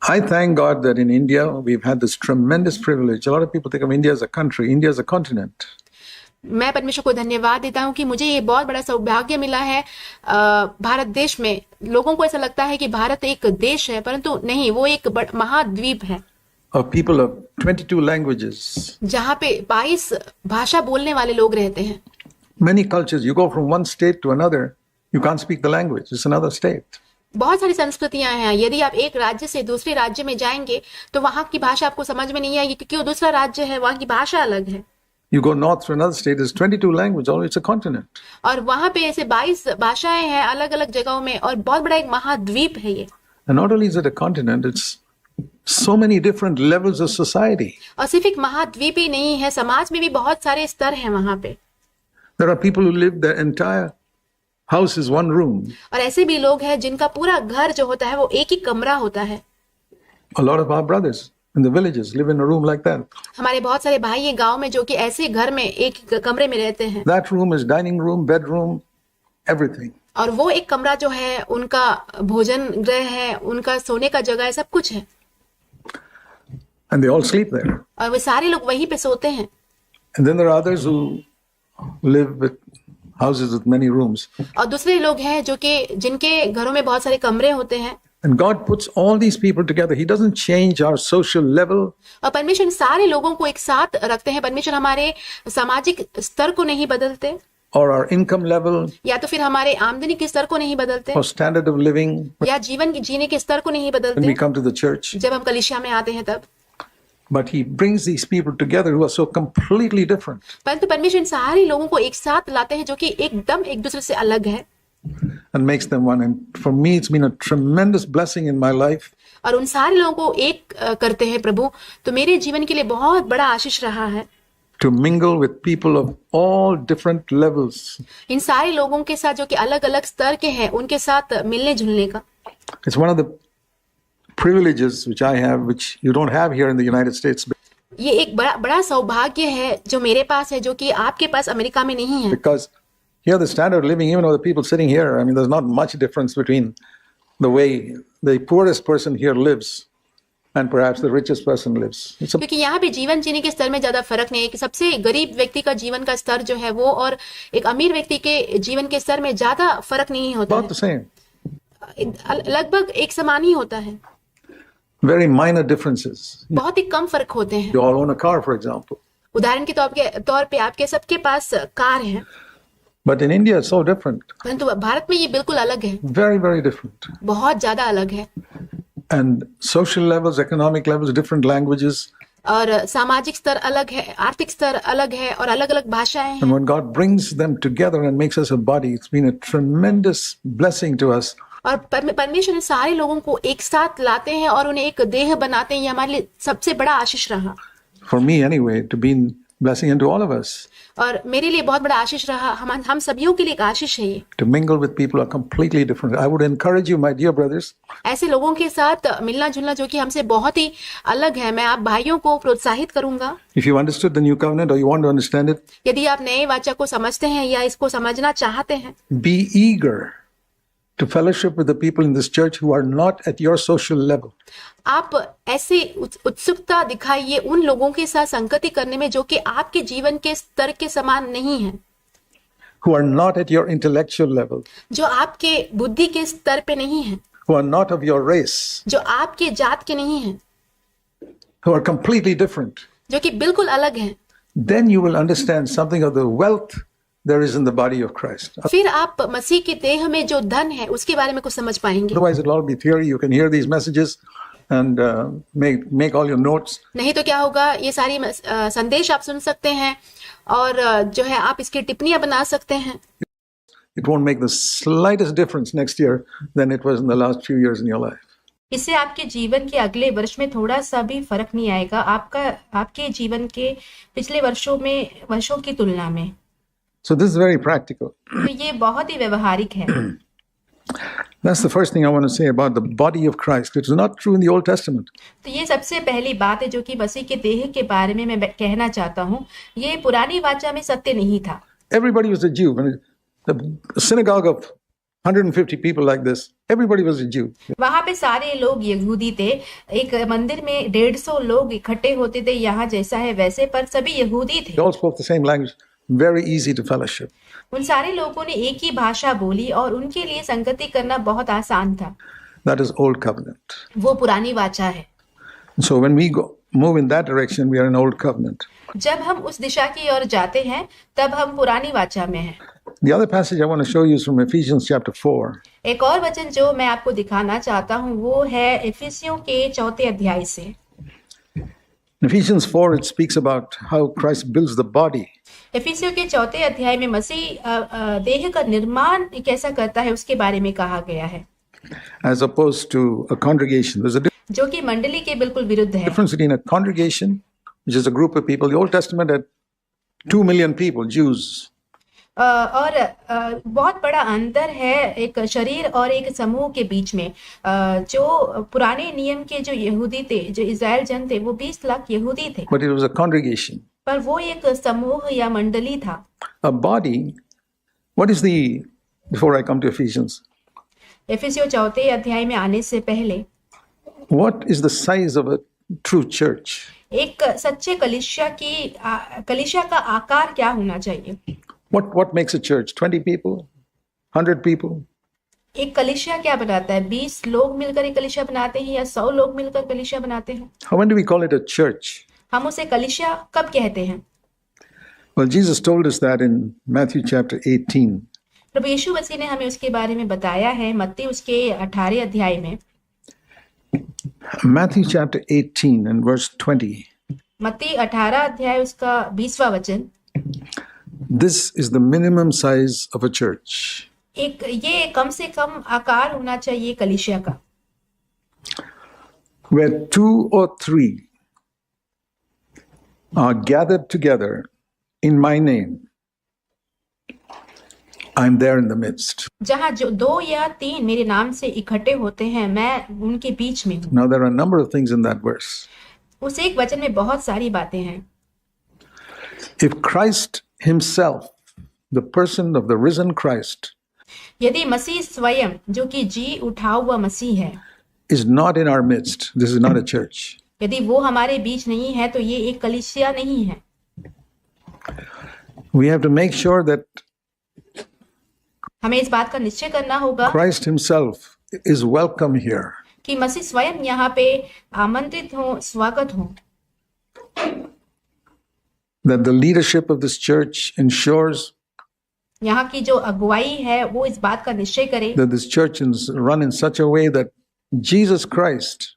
I thank God that in India we've had this tremendous privilege. A lot of people think of India as a country. India is a continent. मैं परमेश्वर को धन्यवाद देता हूँ कि मुझे ये बहुत बड़ा सौभाग्य मिला है भारत देश में। लोगों को ऐसा लगता है कि भारत एक देश है, परंतु नहीं, वो एक महाद्वीप है। Of people of 22 languages. जहाँ पे 22 भाषा बोलने वाले लोग रहते हैं। Many cultures. You go from one state to another, you can't speak the language. It's another state. बहुत सारी संस्कृतियां हैं। यदि आप एक राज्य से दूसरे राज्य में जाएंगे तो वहां की भाषा आपको समझ में नहीं आएगी, क्योंकि वो दूसरा राज्य है, वहां की भाषा अलग है। You go north to another state, there's 22 languages. Oh, it's a continent. और वहां पे ऐसे 22 भाषाएं हैं अलग अलग जगहों में, और बहुत बड़ा एक महाद्वीप है ये। And not only is it a continent, it's so many different levels of society. और सिर्फ एक महाद्वीप ही नहीं है, समाज में भी बहुत सारे स्तर हैं वहां पे। There are people who live their entire house is one room. और ऐसे भी लोग हैं जिनका पूरा घर जो होता है वो एक ही कमरा होता है। A lot of our brothers in the villages live in a room like that. हमारे बहुत सारे भाई हैं गांव में जो कि ऐसे घर में एक कमरे में रहते हैं। That room is dining room, bedroom, everything. और वो एक कमरा जो है उनका भोजन गृह है, उनका सोने का जगह है, सब कुछ है। And they all sleep there. और वे सारे लोग वहीं पे सोते हैं। And then there are others who live with houses with many rooms. और दूसरे लोग हैं जो कि जिनके घरों में बहुत सारे कमरे होते हैं। And God puts all these people together. He doesn't change our social level. और परमेश्वर सारे लोगों को एक साथ रखते हैं। परमेश्वर हमारे सामाजिक स्तर को नहीं बदलते, Or our income level. या तो फिर हमारे आमदनी के स्तर को नहीं बदलते, Or standard of living. या जीवन की जीने के स्तर को नहीं When बदलते। we come to the church. जब हम कलीसिया में आते हैं तब। But He brings these people together who are so completely different. परंतु परमेश्वर सारे लोगों को एक साथ लाते हैं जो कि एकदम एक दूसरे से अलग है। And makes them one. And for me, it's been a tremendous blessing in my life. और उन सारे लोगों को एक करते हैं प्रभु, तो मेरे जीवन के लिए बहुत बड़ा आशीष रहा है। To mingle with people of all different levels. इन सारे लोगों के साथ जो कि अलग अलग स्तर के हैं, उनके साथ मिलने जुलने का। It's one of the privileges which I have, which you don't have here in the United States. ये एक बड़ा सौभाग्य है जो मेरे पास है, जो कि आपके पास अमेरिका में नहीं है। Because here the standard of living, even though the people sitting here, I mean, there's not much difference between the way the poorest person here lives and perhaps the richest person lives. क्योंकि यहाँ पे जीवन जीने के स्तर में ज्यादा फर्क नहीं है कि सबसे गरीब व्यक्ति का जीवन का स्तर जो है वो और एक अमीर व्यक्ति के जीवन के स्तर में ज्यादा फर्क नहीं होता About the same. है। लगभग एक समान ही होता है। Very minor differences. बहुत ही कम फर्क होते हैं। You all own a car, for example. उदाहरण के तौर पे आपके सबके पास कार है। But in India, it's so different. परंतु भारत में ये बिल्कुल अलग है। Very, very different. बहुत ज्यादा अलग है। And social levels, economic levels, different languages. और सामाजिक स्तर अलग है, आर्थिक स्तर अलग है, और अलग अलग भाषाएं हैं। And when God brings them together and makes us a body, it's been a tremendous blessing to us. और परमेश्वर सारे लोगों को एक साथ लाते हैं और उन्हें एक देह बनाते हैं। ये हमारे लिए सबसे बड़ा आशीष रहा। For me anyway, to be a blessing into all of us. और मेरे लिए बहुत बड़ा आशीष रहा। हम सभी के लिए एक आशीष है ये। To mingle with people who are completely different. I would encourage you, my dear brothers. ऐसे लोगों के साथ मिलना जुलना जो कि हमसे बहुत ही अलग है, मैं आप भाइयों को प्रोत्साहित करूंगा। If you understood the new covenant or you want to understand it, यदि आप नए वाचा को समझते हैं या इसको समझना चाहते हैं, be eager to fellowship with the people in this church who are not at your social level. आप ऐसे उत्सुकता दिखाइए उन लोगों के साथ संगति करने में जो कि आपके जीवन के स्तर के समान नहीं है। Who are not at your intellectual level. जो आपके बुद्धि के स्तर पे नहीं है। Who are not of your race. जो आपके जात के नहीं है। Who are completely different. जो कि बिल्कुल अलग हैं। Then you will understand something of the wealth there is in the body of Christ. फिर आप मसीह के देह में जो धन है उसके बारे में कुछ समझ पाएंगे। Otherwise it'll all be theory. You can hear these messages and make all your notes. नहीं तो क्या होगा, ये सारी संदेश आप सुन सकते हैं और जो है आप इसकी टिप्पणियां बना सकते हैं। It won't make the slightest difference next year than it was in the last few years in your life. इससे आपके जीवन के अगले वर्ष में थोड़ा सा भी फर्क नहीं आएगा आपके जीवन के पिछले वर्षों की तुलना में। So this is very practical. तो ये बहुत ही व्यवहारिक है। That's the first thing I want to say about the body of Christ, which is not true in the Old Testament. तो ये सबसे पहली बात है जो कि मसीह के देह के बारे में मैं कहना चाहता हूँ। ये पुरानी वाचा में सत्य नहीं था। Everybody was a Jew. The synagogue of 150 people like this. Everybody was a Jew. वहां पे सारे लोग यहूदी थे। एक मंदिर में 150 लोग इकट्ठे होते थे, यहाँ जैसा है वैसे, पर सभी यहूदी थे। They all spoke the same language. Very easy to fellowship. उन सारे लोगों ने एक ही भाषा बोली और उनके लिए संगति करना बहुत आसान था। That is old covenant. वो पुरानी वाचा है। So when we move in that direction, we are in old covenant. जब हम उस दिशा की ओर जाते हैं तब हम पुरानी वाचा में हैं। The other passage I want to show you is from Ephesians chapter 4. एक और वचन जो मैं आपको दिखाना चाहता हूँ वो है इफिसियों के 4 अध्याय से। In Ephesians 4, it speaks about how Christ builds the body. इफिसियों के 4 अध्याय में मसीह देह का निर्माण कैसा करता है उसके बारे में कहा गया है, As opposed to a congregation. There's a जो कि मंडली के बिल्कुल विरुद्ध है। difference between a congregation, which is a group of people. The Old Testament had 2 million people, Jews. और बहुत बड़ा अंतर है एक शरीर और एक समूह के बीच में। जो पुराने नियम के जो यहूदी थे, जो इज़राइल जन थे, वो 20 लाख यहूदी थे, But it was a congregation. पर वो एक समूह या मंडली था। A body, what is the, before I come to Ephesians, इफिसियों 4 अध्याय में आने से पहले what is the size of a true church? एक सच्चे कलीसिया का आकार क्या होना चाहिए? What makes a church? 20 people? 100 people? एक कलीसिया क्या बनाता है? 20 लोग मिलकर एक कलीसिया बनाते हैं या 100 लोग मिलकर कलीसिया बनाते हैं? When do we call it a church? हम उसे कलीसिया कब कहते हैं? Well, Jesus told us that in Matthew chapter 18. प्रभु यीशु मसीह ने हमें उसके बारे में बताया है मत्ती उसके 18 अध्याय में। Matthew chapter 18 and verse 20. मत्ती 18 अध्याय उसका 20वां वचन। This is the minimum size of a church. ये कम से कम आकार होना चाहिए कलीसिया का, Where 2 or 3 are gathered together in my name, I'm there in the midst. जहाँ जो 2 या 3 मेरे नाम से इकट्ठे होते हैं, मैं उनके बीच में हूँ। Now there are a number of things in that verse. उस एक वचन में बहुत सारी बातें हैं। If Christ himself, the person of the risen Christ, यदि मसीह स्वयं जो कि जी उठा हुआ मसीह है, is not in our midst, this is not a church. यदि वो हमारे बीच नहीं है तो ये एक कलीसिया नहीं है। We have to make sure that हमें इस बात का निश्चय करना होगा Christ himself is welcome here. कि मसीह स्वयं यहाँ पे आमंत्रित हो, स्वागत हो। That the leadership of this church ensures यहाँ की जो अगुवाई है वो इस बात का निश्चय करे that this church is run in such a way that Jesus Christ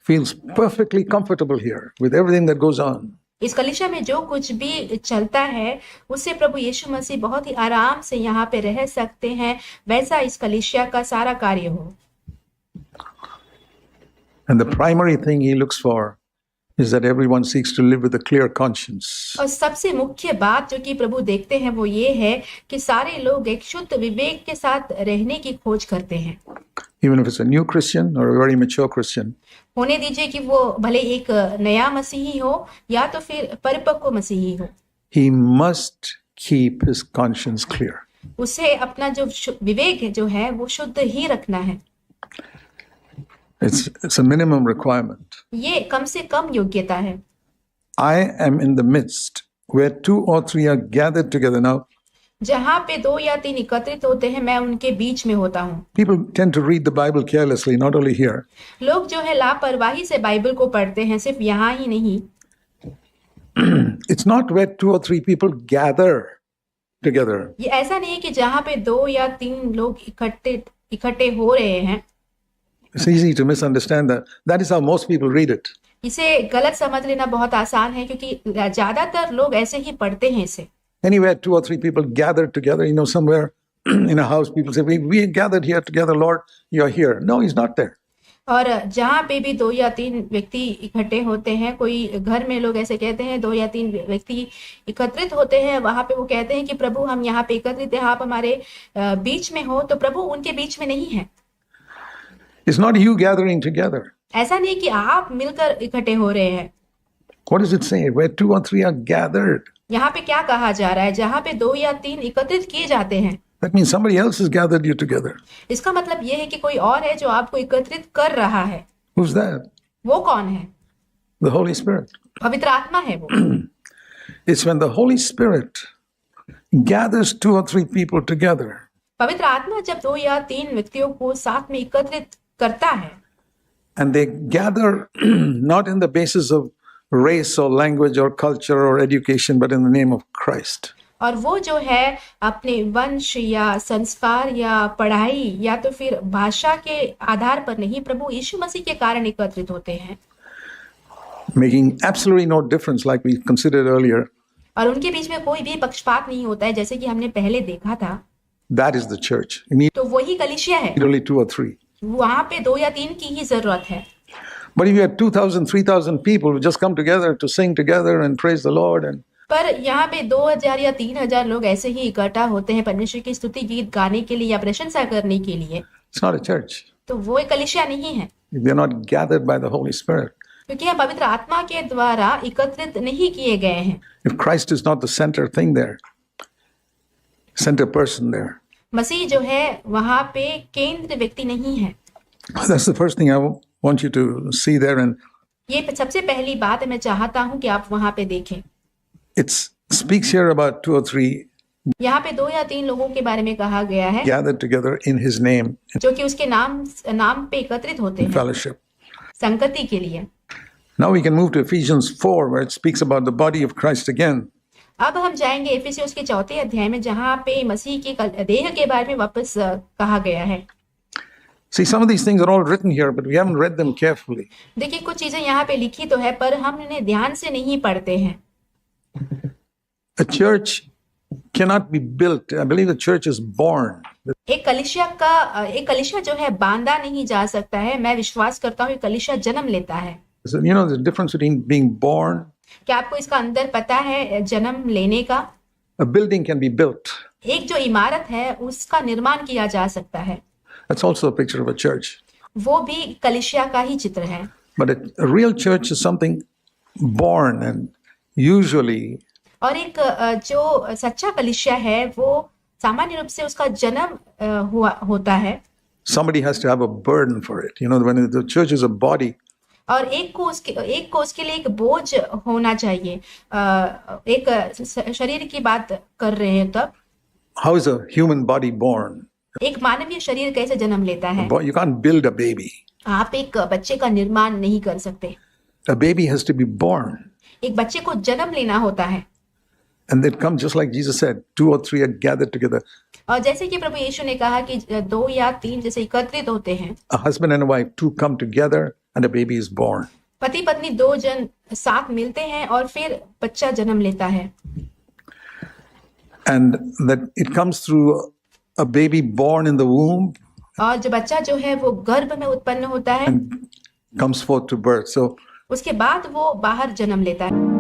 feels perfectly comfortable here with everything that goes on. इस कलीसिया में जो कुछ भी चलता है उससे प्रभु यीशु मसीह बहुत ही आराम से यहाँ पे रह सकते हैं, वैसा इस कलीसिया का सारा कार्य हो। And the primary thing he looks for is that everyone seeks to live with a clear conscience. और सबसे मुख्य बात जो कि प्रभु देखते हैं वो ये है कि सारे लोग एक शुद्ध विवेक के साथ रहने की खोज करते हैं। Even if it's a new Christian or a very mature Christian. होने दीजिए कि वो भले एक नया मसीही हो या तो फिर परिपक्व मसीही हो, He must keep his conscience clear. उसे अपना जो विवेक जो है वो शुद्ध ही रखना है। It's a minimum requirement. ये कम से कम योग्यता है। I am in the midst where 2 or 3 are gathered together. Now, जहाँ पे 2 या 3 एकत्रित होते हैं मैं उनके बीच में होता हूँ। people tend to read the Bible carelessly, not only here. लोग जो है लापरवाही से बाइबल को पढ़ते हैं, सिर्फ यहाँ ही नहीं। It's not where 2 or 3 people gather together. ये ऐसा नहीं है कि जहाँ पे 2 या 3 लोग इकट्ठे हो रहे हैं। It's easy to misunderstand that. That is how most people read it. इसे गलत समझ लेना बहुत आसान है क्योंकि ज्यादातर लोग ऐसे ही पढ़ते हैं इसे। Anywhere 2 or 3 people gathered together, somewhere in a house, people say, we gathered here together, Lord, you're here. No, he's not there. और जहाँ पे भी 2 या 3 व्यक्ति इकट्ठे होते हैं, कोई घर में लोग ऐसे कहते हैं 2 या 3 व्यक्ति एकत्रित होते हैं, वहां पे वो कहते हैं कि प्रभु हम यहाँ पे एकत्रित हैं, आप हमारे बीच में हो, तो प्रभु उनके बीच में नहीं है। It's not you gathering together. ऐसा नहीं कि आप मिलकर इकट्ठे हो रहे हैं। What does it say? Where 2 or 3 are gathered. यहाँ पे क्या कहा जा रहा है? जहाँ पे 2 या 3 एकत्रित किए जाते हैं। That means somebody else has gathered you together. इसका मतलब ये है कि कोई और है जो आपको एकत्रित कर रहा है। Who's that? वो कौन है? The Holy Spirit. पवित्र आत्मा है वो। It's when the Holy Spirit gathers 2 or 3 people together पवित्र आत्मा जब 2 या 3 व्यक्तियों को साथ में एकत्रित करता है, and they gather not in the basis of race or language or culture or education, but in the name of Christ. और वो जो है अपने वंश या संस्कार या पढ़ाई या तो फिर भाषा के आधार पर नहीं, प्रभु यीशु मसीह के कारण एकत्रित होते हैं, Making absolutely no difference, like we considered earlier. और उनके बीच में कोई भी पक्षपात नहीं होता है, जैसे कि हमने पहले देखा था। That is the church. You need तो वही कलीसिया है। only 2 or 3. वहां पे 2 या 3 की ही जरूरत है। But if you had 2,000, 3,000 people who just come together to sing together and praise the Lord, and पर यहाँ पे 2000 या 3000 लोग ऐसे ही इकट्ठा होते हैं परमेश्वर की स्तुति गीत गाने के लिए या प्रशंसा करने के लिए, it's not a church. तो वो एक कलीसिया नहीं है, They're not gathered by the Holy Spirit. क्योंकि हम पवित्र आत्मा के द्वारा एकत्रित नहीं किए गए हैं। If Christ is not the center thing there, center person there, मसीह जो है वहां पे केंद्र व्यक्ति नहीं है। that's the first thing I want you to see there. And ये सबसे पहली बात है, मैं चाहता हूँ कि आप वहां पे देखें। it speaks here about 2 or 3 यहाँ पे 2 या 3 लोगों के बारे में कहा गया है gathered together in His name जो कि उसके नाम पे एकत्रित होते in हैं fellowship. संगति के लिए। Now we can move to Ephesians 4, where it speaks about the body of Christ again. अब हम जाएंगे इफिसियों के 4 अध्याय में, जहाँ पे मसीह के देह के बारे में वापस कहा गया है। See, some of these things are all written here, but we haven't read them carefully. देखिए कुछ चीजें यहाँ पे लिखी तो है, पर हम इन्हें ध्यान से नहीं पढ़ते हैं। A church cannot be built. I believe the church is born. एक कलीसिया जो है बांधा नहीं जा सकता है। मैं विश्वास करता हूँ कलीसिया जन्म लेता है। So, you know, the difference between being born, क्या आपको इसका अंदर पता है जन्म लेने का? a building can be built. एक जो इमारत है उसका निर्माण किया जा सकता है, That's also a picture of a church. वो भी कलीसिया का ही चित्र है। But a real church is something born, and usually और एक जो सच्चा कलीसिया है वो सामान्य रूप से उसका जन्म होता है। somebody has to have a burden for it. You know, when the church is a body, और एक को उसके लिए एक बोझ होना चाहिए। एक शरीर की बात कर रहे हैं तब। how is a human body born? एक मानवीय शरीर कैसे जन्म लेता है? You can't build a baby. आप एक बच्चे का निर्माण नहीं कर सकते। A baby has to be born. एक बच्चे को जन्म लेना होता है। And they come just like Jesus said, 2 or 3 are gathered together. और जैसे कि प्रभु यीशु ने कहा कि 2 या 3 जैसे एकत्रित होते हैं, A husband and a wife, 2 come together and a baby is born. पति पत्नी 2 जन साथ मिलते हैं और फिर बच्चा जन्म लेता है। And that it comes through a baby born in the womb और जो बच्चा जो है वो गर्भ में उत्पन्न होता है, and comes forth to birth. So उसके बाद वो बाहर जन्म लेता है।